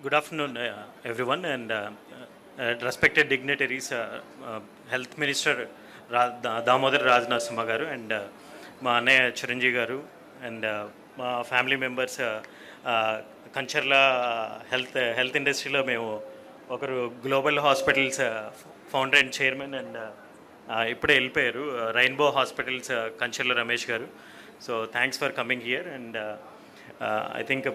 Good afternoon, everyone, and respected dignitaries, Health Minister Damodar Rajnasamma garu, and మా అన్నయ్య చిరంజీవి గారు, and మా family members, Kancharla health ఇండస్ట్రీలో మేము ఒకరు global hospitals founder and chairman, and ఇప్పుడే వెళ్ళిపోయారు, రెయిన్బో హాస్పిటల్స్ కంచర్ల రమేష్ గారు. So thanks for coming here. And I think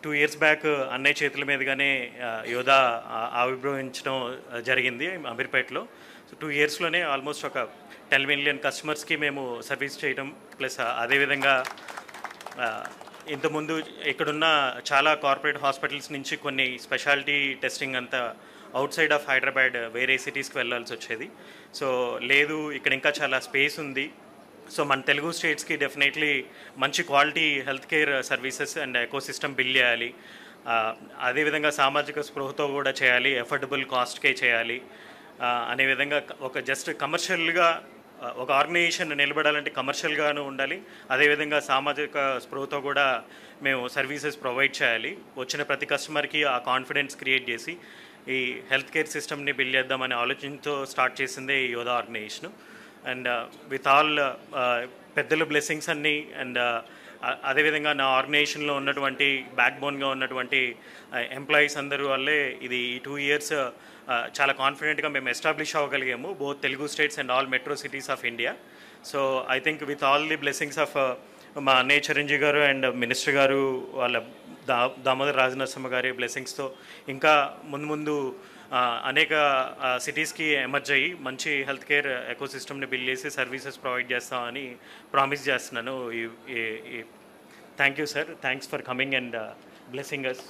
2 years back అన్నయ్య చేతుల మీదుగానే యోధా ఆవిర్భవించడం జరిగింది అమీర్పేటలో. సో 2 yearsలోనే ఆల్మోస్ట్ ఒక 10 million కస్టమర్స్కి మేము సర్వీస్ చేయడం, ప్లస్ అదేవిధంగా ఇంతకుముందు ఇక్కడున్న చాలా కార్పొరేట్ హాస్పిటల్స్ నుంచి కొన్ని స్పెషాలిటీ టెస్టింగ్ అంతా అవుట్ సైడ్ ఆఫ్ హైదరాబాద్ వేరే సిటీస్కి వెళ్ళాల్సి వచ్చేది. సో లేదు, ఇక్కడ ఇంకా చాలా స్పేస్ ఉంది. సో మన తెలుగు స్టేట్స్కి డెఫినెట్లీ మంచి quality health care services and ecosystem build చేయాలి. అదేవిధంగా సామాజిక స్పృహతో కూడా చేయాలి, ఎఫోర్డబుల్ కాస్ట్కే చేయాలి అనే విధంగా ఒక జస్ట్ కమర్షియల్గా ఒక ఆర్గనైజేషన్ నిలబడాలంటే కమర్షియల్గాను ఉండాలి, అదేవిధంగా సామాజిక స్పృహతో కూడా మేము సర్వీసెస్ ప్రొవైడ్ చేయాలి. వచ్చిన ప్రతి కస్టమర్కి ఆ కాన్ఫిడెన్స్ క్రియేట్ చేసి ఈ హెల్త్ కేర్ సిస్టమ్ని బిల్డ్ చేద్దామనే ఆలోచనతో స్టార్ట్ చేసిందే ఈ యోధా ఆర్గనైజేషన్. అండ్ విత్ ఆల్ పెద్దల బ్లెస్సింగ్స్ అన్నీ, అండ్ అదేవిధంగా నా ఆర్గనైజేషన్లో ఉన్నటువంటి బ్యాక్ బోన్గా ఉన్నటువంటి ఎంప్లాయీస్ అందరూ వల్లే ఇది ఈ 2 years చాలా కాన్ఫిడెంట్గా మేము ఎస్టాబ్లిష్ అవ్వగలిగాము, both Telugu states and all metro cities of India. So I think with all the blessings of మా అన్నయ్య చిరంజీవి గారు అండ్ మినిస్టర్ గారు, వాళ్ళ దామోదర్ రాజనరసింహ గారి బ్లెస్సింగ్స్తో ఇంకా ముందు అనేక సిటీస్కి ఎమర్జ్ అయ్యి మంచి హెల్త్ కేర్ ఎకోసిస్టమ్ని బిల్డ్ చేసి సర్వీసెస్ ప్రొవైడ్ చేస్తామని ప్రామిస్ చేస్తున్నాను. Thank you sir, thanks for coming and blessing us.